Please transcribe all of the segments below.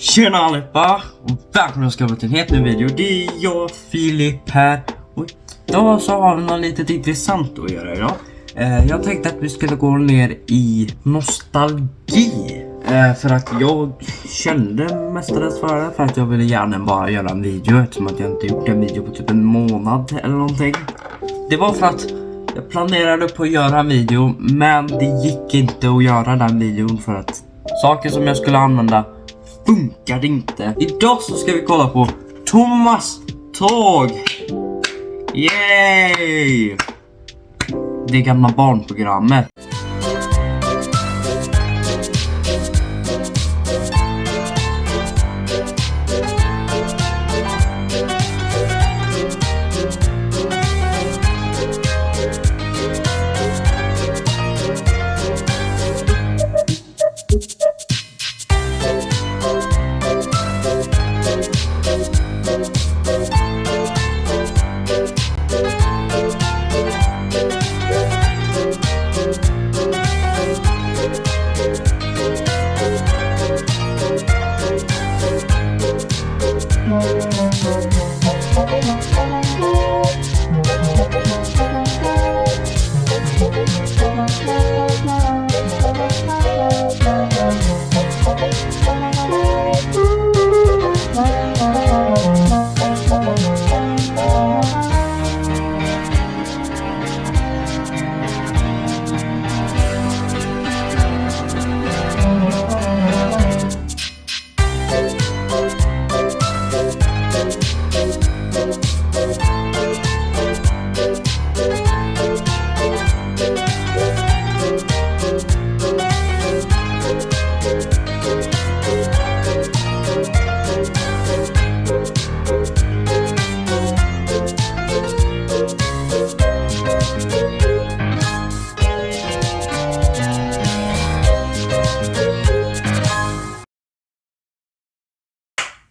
Tjena allihopa och välkomna till en helt ny video. Det är jag, Filip här. Och idag så har vi något lite intressant att göra idag. Jag tänkte att vi skulle gå ner i nostalgi. För att jag kände mestadels för det. För att jag ville gärna bara göra en video. Eftersom att jag inte gjort en video på typ en månad eller någonting. Det var för att jag planerade på att göra en video. Men det gick inte att göra den videon för att saker som jag skulle använda funkar inte. Idag så ska vi kolla på Thomas tåg. Yay! Det gamla barnprogrammet.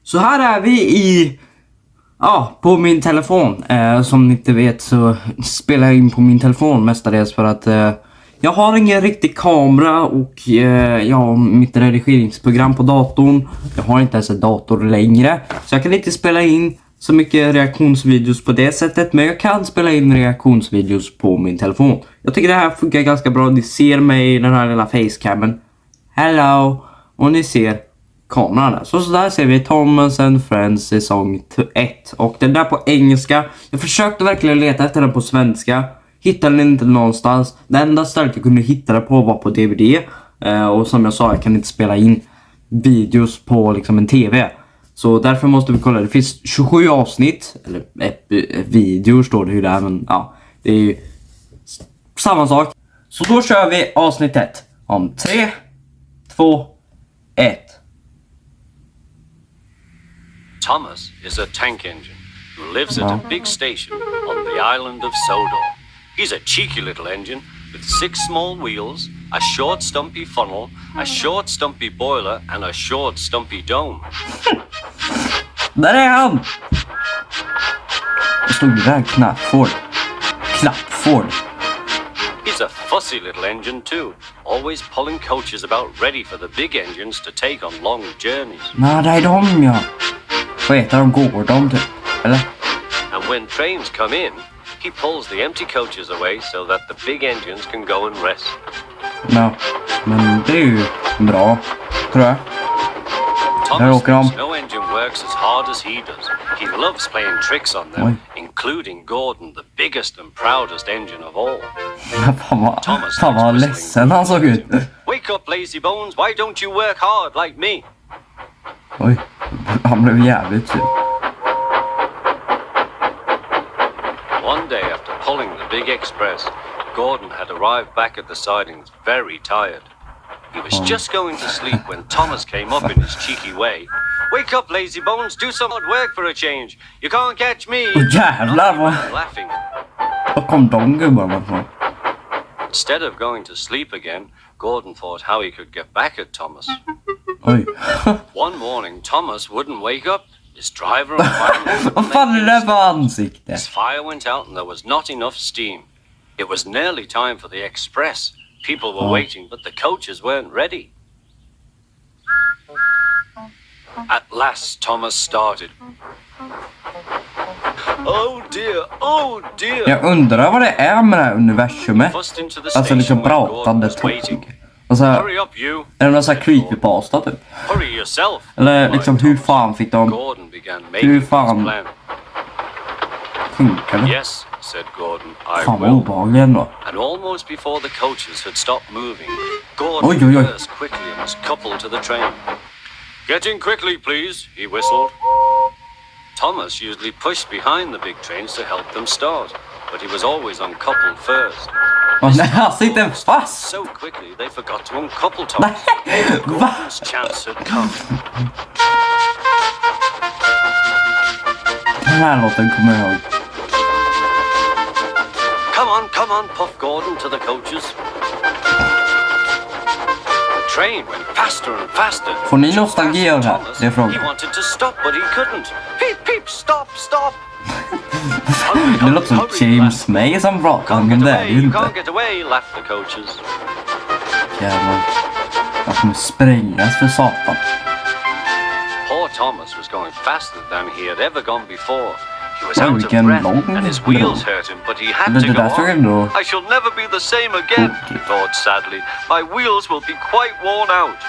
Så här är vi på min telefon. Som ni inte vet så spelar jag in på min telefon mestadels för att jag har ingen riktig kamera och jag har mitt redigeringsprogram på datorn. Jag har inte ens en dator längre. Så jag kan inte spela in så mycket reaktionsvideos på det sättet. Men jag kan spela in reaktionsvideos på min telefon. Jag tycker det här funkar ganska bra. Ni ser mig i den här lilla facecammen. Hello! Och ni ser kameran där. Så där ser vi Thomas and Friends säsong 1. Och den där på engelska. Jag försökte verkligen leta efter den på svenska. Hittade den inte någonstans. Det enda stället jag kunde hitta det på var på DVD. Och som jag sa, jag kan inte spela in videos på liksom en tv. Så därför måste vi kolla. Det finns 27 avsnitt. Eller videor står det hur det är. Men ja, det är ju samma sak. Så då kör vi avsnitt 1. Om 3, 2, 1. Thomas is a tank engine who lives at a big station on the island of Sodor. He's a cheeky little engine with 6 small wheels, a short stumpy funnel, a short stumpy boiler and a short stumpy dome. Där är han! Det stod där knappford. He's a fussy little engine too, always pulling coaches about ready for the big engines to take on long journeys. Nej, det är de ja. Vad heter de? Går de typ? Eller? And when trains come in, he pulls the empty coaches away so that the big engines can go and rest. Ja, men det är ju bra, tror jag. Thomas thinks no engine works as hard as he does. He loves playing tricks on them, including Gordon, the biggest and proudest engine of all. Fan vad ledsen han såg ut. Wake up, lazy bones, why don't you work hard like me? Oj, han blev jävligt sur. One day after pulling the big express, Gordon had arrived back at the sidings very tired. He was just going to sleep when Thomas came up in his cheeky way. Wake up, lazy bones, do some hard work for a change. You can't catch me. Jävlar vad... Laughing. Vad kom de gubbarna från? Instead of going to sleep again, Gordon thought how he could get back at Thomas. Oj. One morning, Thomas wouldn't wake up. His driver and fireman Vad fan är det för ansikte? His fire went out and there was not enough steam. It was nearly time for the express. People were waiting, but the coaches weren't ready. At last Thomas started. Oh dear, oh dear. Jag undrar vad det är med det här universumet. Fussed into the Alltså liksom station where Gordon pratande was waiting. tåg. Alltså, Hurry up you. är det någon sån här creepypasta typ? Hurry yourself. Eller liksom hur fan fick de... Gordon began Hur making his fan plan. funkar det? Yes, said Gordon, I Fan vad will. obehaglig ändå. And almost before the coaches had stopped moving, Gordon Oj, oj, oj. reversed quickly and was coupled to the train. Get in quickly, please, he whistled. Thomas usually pushed behind the big trains to help them start, but he was always uncoupled first. Åh nej, han sitter fast! So quickly they forgot to uncouple Thomas. Va? Gordon's chance had come. Den här låten kommer jag ihåg. Come on, puffed Gordon to the coaches. The train went faster and faster. Får ni nostalgi av det här? Det är He frågan. wanted to stop, but he couldn't. Peep, peep, stop, stop! Det låter som James May som pratar, men det är det ju You inte. can't get away, laughed the coaches. Jävlar. Jag kommer sprängas för satan. Poor Thomas was going faster than he had ever gone before. He was Oj, out of vilken breath lång and his bro. wheels hurt him, but he had Men to det go där såg on. ändå... I shall never be the same again, he thought sadly. My wheels will be quite worn out.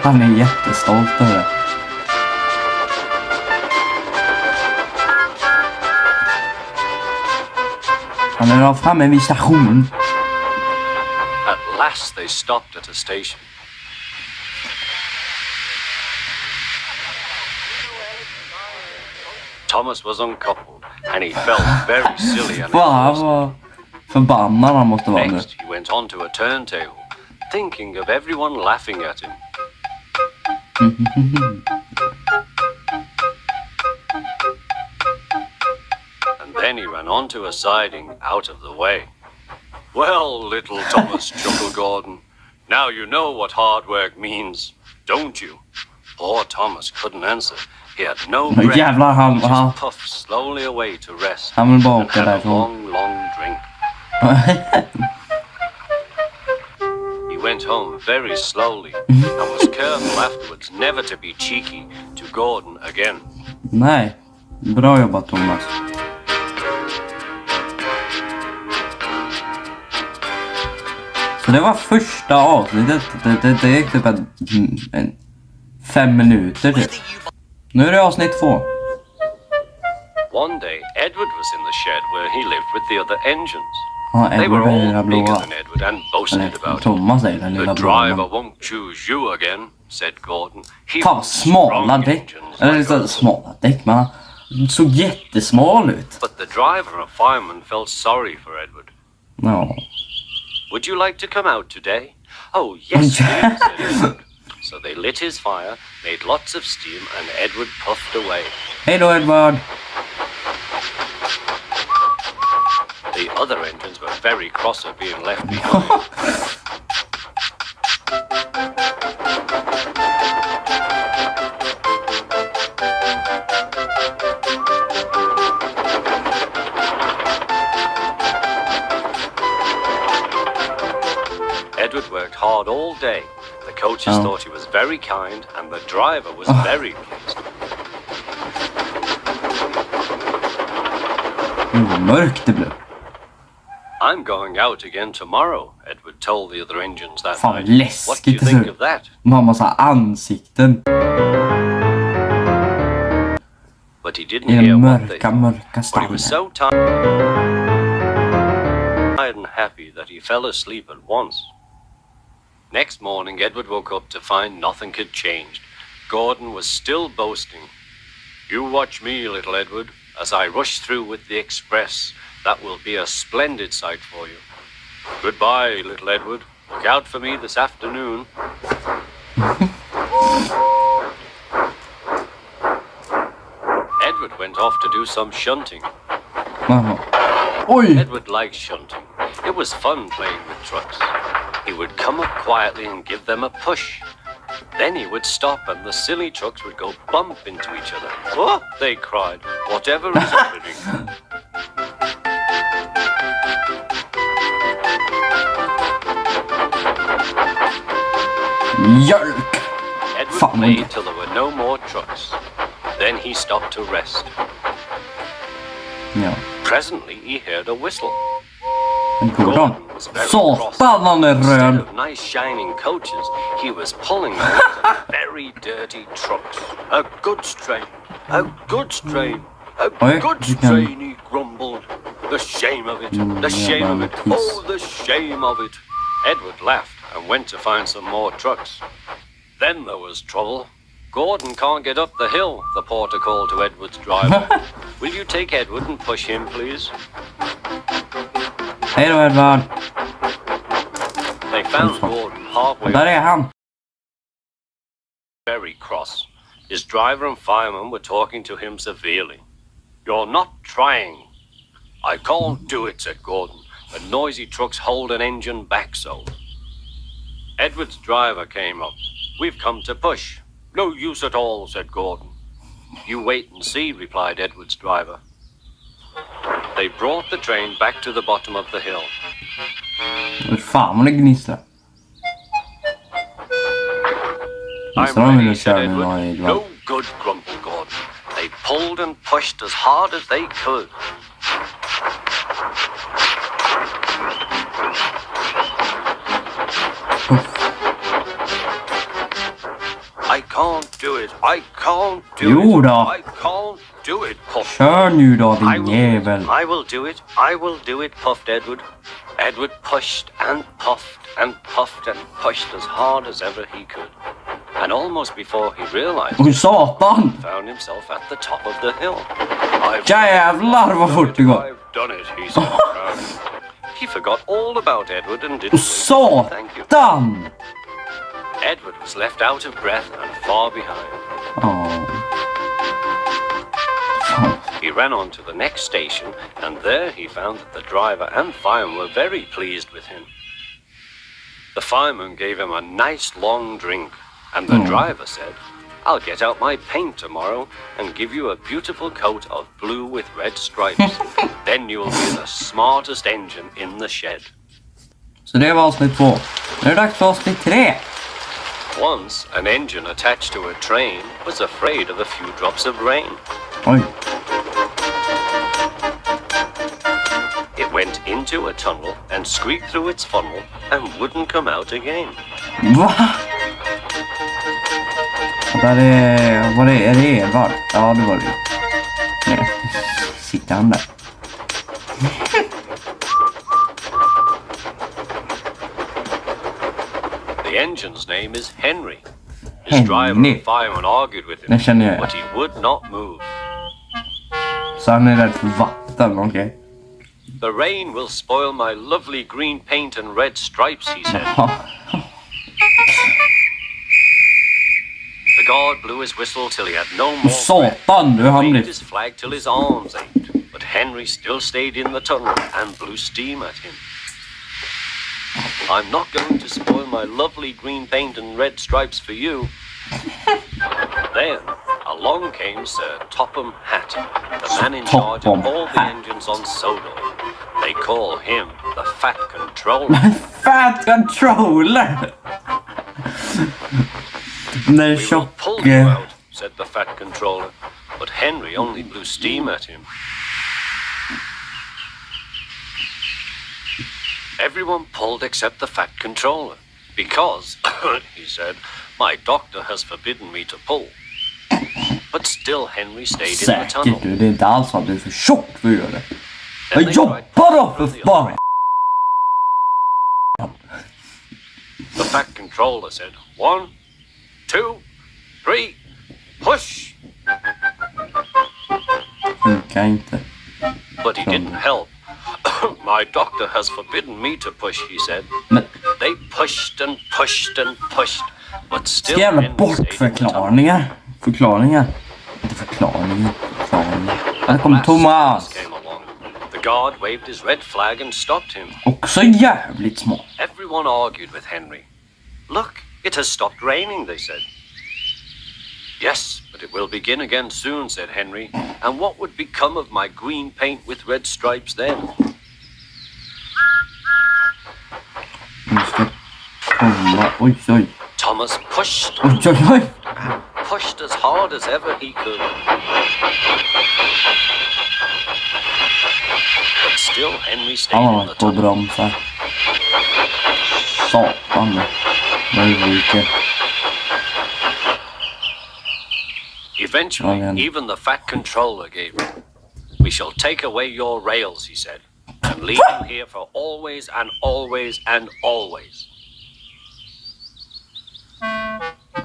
Han är jättestolt över det. Han är framme vid stationen. At last they stopped at a station. Thomas was uncoupled and he felt very silly and Fan vad förbannad han måste vara nu. next he went on to a turntable, thinking of everyone laughing at him. And then he ran onto a siding out of the way. Well, little Thomas, chuckled Gordon. Now you know what hard work means, don't you? Poor Thomas couldn't answer. He had no breath. Jävlar, han- He just han- puffed slowly away to rest Han vill bara and åka have a därifrån. long drink. He went home very slowly and was careful afterwards never to be cheeky to Gordon again. Nej, bra jobbat Thomas. Så det var första avsnittet. Det gick typ en 5 minuter typ. Nu är det avsnitt 2. One day, Edward was in the shed where he lived with the other engines. Ja, They Edward were är den lilla all bigger blåa. than Edward and boasted Eller about it. Thomas är den The lilla driver blåa. won't choose you again, said Gordon. He Fan, wants smala strong däck. engines Eller like inte us. smala däck, men han såg jättesmal ut. But the driver and fireman felt sorry for Edward. Ja. Would you like to come out today? Oh, yes, please, said Edward. So they lit his fire, made lots of steam, and Edward puffed away. Hej då Edward. The other engines were very cross at being left behind. Edward worked hard all day. The coaches Oh. thought he was very kind, and the driver was very pleased. Mörkt det blev. I'm going out again tomorrow, Edward told the other engines that Fan, night. What do you läskigt think det of that? Mamma sa ansikten. But he didn't I hear den what they mörka, thought. mörka But he stallen. was so tired and happy that he fell asleep at once. Next morning, Edward woke up to find nothing had changed. Gordon was still boasting. You watch me, little Edward, as I rush through with the express. That will be a splendid sight for you. Goodbye, little Edward. Look out for me this afternoon. Edward went off to do some shunting. Jaha. Oj! Edward liked shunting. It was fun playing with trucks. He would come up quietly and give them a push. Then he would stop and the silly trucks would go bump into each other. Oh, they cried. Whatever is happening? Mjölk! Edward Fan, played till there were no more trucks. Then he stopped to rest. Ja. Presently he heard a whistle. En Gordon. Gordon was very cross. Satan, han är Instead röd. of nice shining coaches, he was pulling out very dirty trucks. A goods train, a goods train, a Oj, goods vilken- train, he grumbled. The shame of it, the shame of it, oh the shame of it. Edward laughed and went to find some more trucks. Then there was trouble. Gordon can't get up the hill, the porter called to Edward's driver. Will you take Edward and push him, please? Hej då, Edvard. They found Gordon halfway Där är han. very cross. His driver and fireman were talking to him severely. You're not trying. I can't do it, said Gordon. The noisy trucks hold an engine back so. Edward's driver came up. We've come to push. No use at all, said Gordon. You wait and see, replied Edward's driver. They brought the train back to the bottom of the hill. Fan vad det gnistrar. I'm Så de ready, ville said köra nu Edward. i No good, grumbled Gordon. They pulled and pushed as hard as they could. I can't do it. I can't do Jo it. då. I can't do it, puffed. Kör nu då, I din will, jävel. I will do it. I will do it, puffed Edward. Edward pushed and puffed and puffed and pushed as hard as ever he could. And almost before he realized Oj, satan! found himself at the top of the hill. Jävlar vad fort det går. I've done it, he said. He forgot all about Edward and didn't wait to say thank you. Satan! Edward was left out of breath and far behind. Åh. He ran on to the next station, and there he found that the driver and fireman were very pleased with him. The fireman gave him a nice long drink, and the driver said, I'll get out my paint tomorrow and give you a beautiful coat of blue with red stripes. Then you'll be the smartest engine in the shed. Så det var avsnitt 2. Nu är det dags för avsnitt 3. Once, an engine attached to a train was afraid of a few drops of rain. Oj. It went into a tunnel and squeaked through its funnel and wouldn't come out again. Va? Där är... Vad är det? Edvard? Ja, det var det. Nej. Sitter han där? The engine's name is Henry. His driver Henry. and fireman argued with Det him, känner jag. but he would not move. Så han är rädd för vatten, okej. The rain will spoil my lovely green paint and red stripes, he said. Ja. The guard blew his whistle till he had no more breath. Satan, nu har han Waved blivit... his flag till his arms ached, but Henry still stayed in the tunnel and blew steam at him. I'm not going to spoil my lovely green paint and red stripes for you. Then along came Sir Topham Hatt, the man in charge of all the engines on Sodor. They call him the Fat Controller. Fat controller! Den We will pull you tjocke... out, said the Fat Controller, but Henry only blew steam at him. Everyone pulled except the Fat Controller, because, he said, my doctor has forbidden me to pull. But still Henry stayed in the tunnel. Säkert du, det är inte alls att du är för tjock för att göra det. Then Jag they jobbar tried då för the fan! The Fat Controller said, 1, 2, 3, push! Funkar inte. But he didn't help. My doctor has forbidden me to push, he said. Men They pushed and pushed and pushed, but still ska jävla Henry stayed in the tunnel. bortförklaringar. Förklaringar. Inte förklaringar. Förklaringar. Här kommer Thomas. Came along. The guard waved his red flag and stopped him. Också jävligt små. Everyone argued with Henry. Look, it has stopped raining, they said. Yes, but it will begin again soon, said Henry. And what would become of my green paint with red stripes then? Nu ska komma. Oj, oj. Thomas pushed as hard as ever he could. But still Henry stayed in the på tunnel. bromsar. Satan. Eventually, even the fat controller gave in. We shall take away your rails, he said, and leave you here for always and always and always.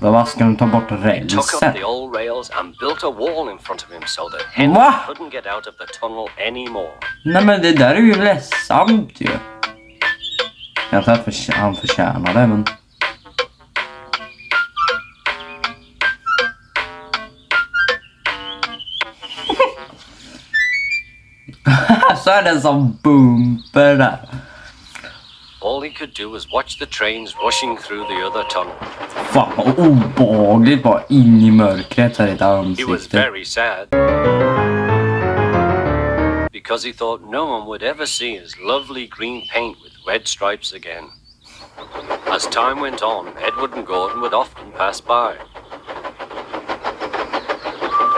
Vad ska de ta bort Took up rälsen? the old rails and built a wall in front of him so that Henry couldn't get out of the tunnel anymore. Nej men det där är ju ledsamt ju. Jag tror att han förtjänar det, men... Så är det som bumper där. All he could do was watch the trains rushing through the other tunnel. Fan vad obehagligt, bara in i mörkret här i ett He was ansikte. very sad. Because he thought no one would ever see his lovely green paint with red stripes again. As time went on, Edward and Gordon would often pass by.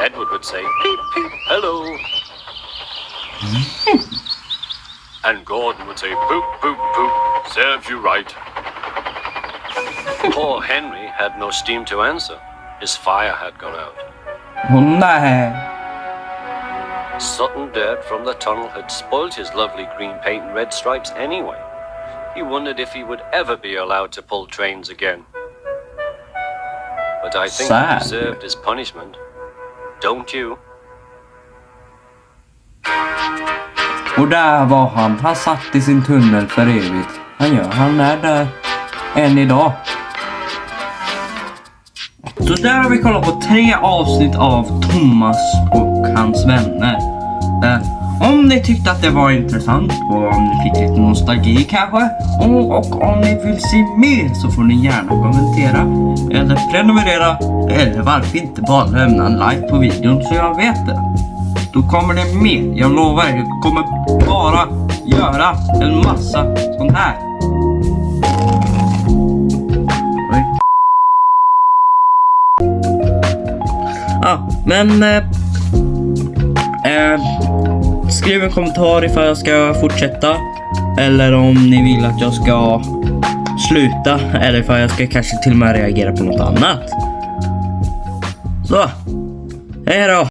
Edward would say, "Peep, peep, hello." And Gordon would say, "Poop, poop, poop, serves you right." Poor Henry had no steam to answer. His fire had gone out. Nej. Sudden dirt from the tunnel had spoilt his lovely green paint and red stripes anyway. He wondered if he would ever be allowed to pull trains again. But I think he deserved his punishment. Don't you? Och där var han. Han satt i sin tunnel för evigt. Han är där än idag. Så där har vi kollat på 3 avsnitt av Thomas och hans vänner. Om ni tyckte att det var intressant och om ni fick lite nostalgi kanske, och om ni vill se mer så får ni gärna kommentera eller prenumerera, eller varför inte bara lämna en like på videon så jag vet det. Då kommer det mer, jag lovar, jag kommer bara göra en massa sånt här. Ja, men skriv en kommentar ifall jag ska fortsätta eller om ni vill att jag ska sluta eller ifall jag ska kanske till och med reagera på något annat. Så, hej då!